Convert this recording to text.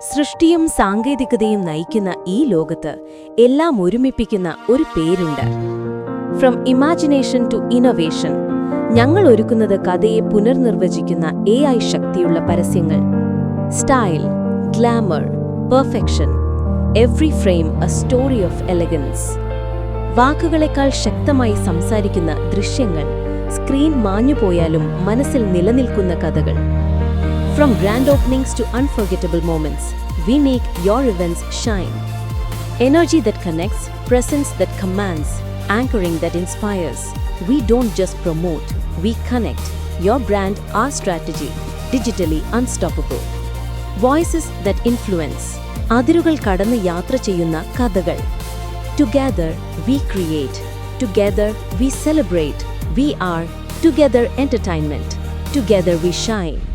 സൃഷ്ടിയും സാങ്കേതികതയും നയിക്കുന്ന ഈ ലോകത്ത് എല്ലാം ഒരുമിപ്പിക്കുന്ന ഒരു പേരുണ്ട്. ഫ്രം ഇമാജിനേഷൻ ടു ഇന്നൊവേഷൻ, ഞങ്ങൾ ഒരുക്കുന്നത് കഥയെ പുനർനിർവചിക്കുന്ന AI ശക്തിയുള്ള പരസ്യങ്ങൾ. Style, glamour, perfection, every frame a story of elegance. വാക്കുകളെക്കാൾ ശക്തമായി സംസാരിക്കുന്ന ദൃശ്യങ്ങൾ, സ്ക്രീൻ മാഞ്ഞുപോയാലും മനസ്സിൽ നിലനിൽക്കുന്ന കഥകൾ. From grand openings to unforgettable moments, we make your events shine. Energy that connects, presence that commands, anchoring that inspires. We don't just promote, we connect. Your brand, our strategy, digitally unstoppable. Voices that influence. അതിരുകൾ കടന്ന് യാത്ര ചെയ്യുന്ന കഥകൾ. Together we create. Together we celebrate. We are Together Entertainment. Together we shine.